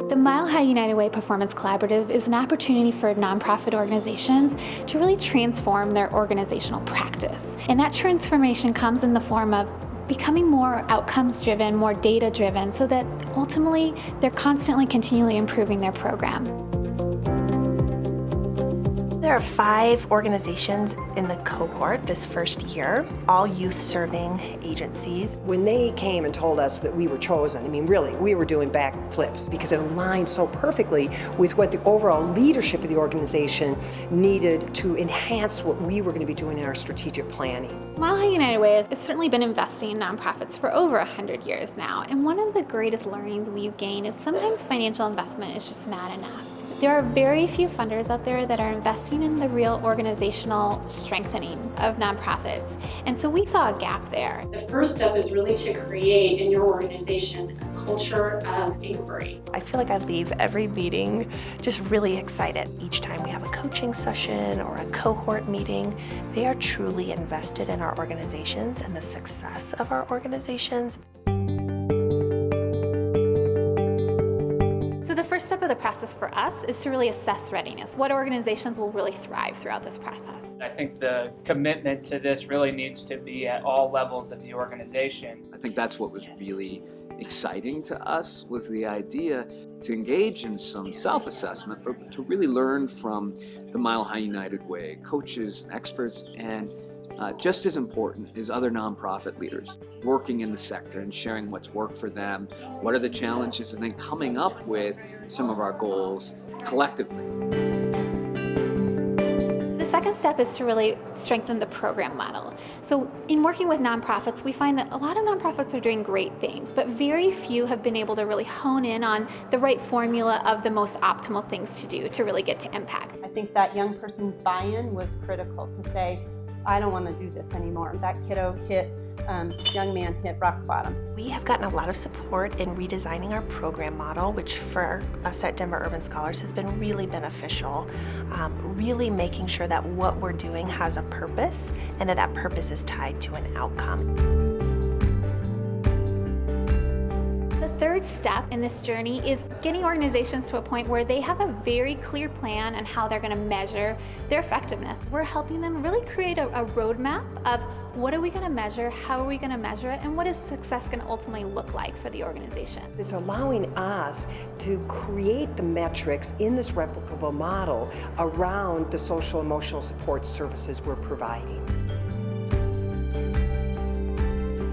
The Mile High United Way Performance Collaborative is an opportunity for nonprofit organizations to really transform their organizational practice. And that transformation comes in the form of becoming more outcomes-driven, more data-driven, so that ultimately they're constantly continually improving their program. There are 5 organizations in the cohort this first year, all youth-serving agencies. When they came and told us that we were chosen, I mean, really, we were doing backflips because it aligned so perfectly with what the overall leadership of the organization needed to enhance what we were going to be doing in our strategic planning. Mile High United Way has certainly been investing in nonprofits for over 100 years now, and one of the greatest learnings we've gained is sometimes financial investment is just not enough. There are very few funders out there that are investing in the real organizational strengthening of nonprofits. And so we saw a gap there. The first step is really to create in your organization a culture of inquiry. I feel like I leave every meeting just really excited. Each time we have a coaching session or a cohort meeting, they are truly invested in our organizations and the success of our organizations. The first step of the process for us is to really assess readiness. What organizations will really thrive throughout this process? I think the commitment to this really needs to be at all levels of the organization. I think that's what was really exciting to us, was the idea to engage in some self-assessment, but to really learn from the Mile High United Way, coaches and experts, and just as important is other nonprofit leaders working in the sector and sharing what's worked for them, what are the challenges, and then coming up with some of our goals collectively. The second step is to really strengthen the program model. So in working with nonprofits, we find that a lot of nonprofits are doing great things, but very few have been able to really hone in on the right formula of the most optimal things to do to really get to impact. I think that young person's buy-in was critical to say, I don't want to do this anymore. That young man hit rock bottom. We have gotten a lot of support in redesigning our program model, which for us at Denver Urban Scholars has been really beneficial. Really making sure that what we're doing has a purpose and that purpose is tied to an outcome. The third step in this journey is getting organizations to a point where they have a very clear plan on how they're going to measure their effectiveness. We're helping them really create a roadmap of what are we going to measure, how are we going to measure it, and what is success going to ultimately look like for the organization. It's allowing us to create the metrics in this replicable model around the social emotional support services we're providing.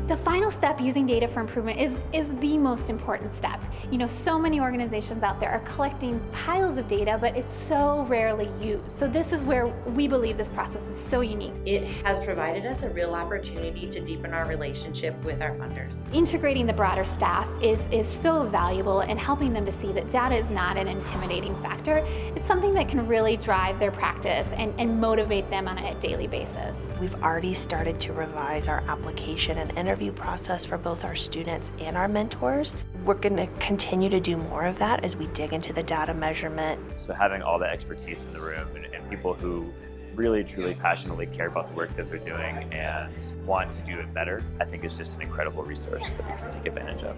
The final step, using data for improvement, is the most important step. You know, so many organizations out there are collecting piles of data, but it's so rarely used. So this is where we believe this process is so unique. It has provided us a real opportunity to deepen our relationship with our funders. Integrating the broader staff is so valuable in helping them to see that data is not an intimidating factor. It's something that can really drive their practice and motivate them on a daily basis. We've already started to revise our application and interview process for both our students and our mentors. We're going to continue to do more of that as we dig into the data measurement. So having all the expertise in the room and people who really truly passionately care about the work that they're doing and want to do it better, I think is just an incredible resource that we can take advantage of.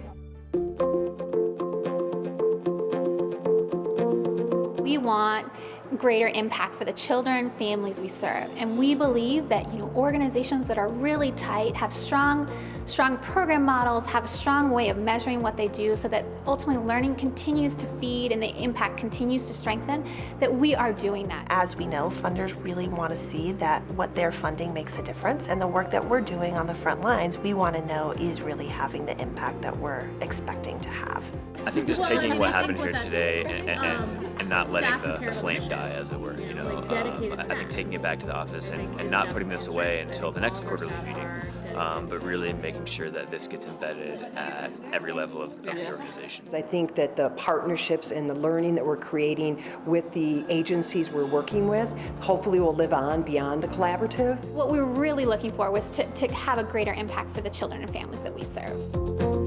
We want greater impact for the children, families we serve. And we believe that, organizations that are really tight, have strong program models, have a strong way of measuring what they do so that ultimately learning continues to feed and the impact continues to strengthen, that we are doing that. As we know, funders really want to see that what they're funding makes a difference, and the work that we're doing on the front lines, we want to know is really having the impact that we're expecting to have. I think just taking what happened here today and not letting the flame die, as it were, I think taking it back to the office and not putting this away until the next quarterly meeting, but really making sure that this gets embedded at every level of the organization. I think that the partnerships and the learning that we're creating with the agencies we're working with hopefully will live on beyond the collaborative. What we're really looking for was to have a greater impact for the children and families that we serve.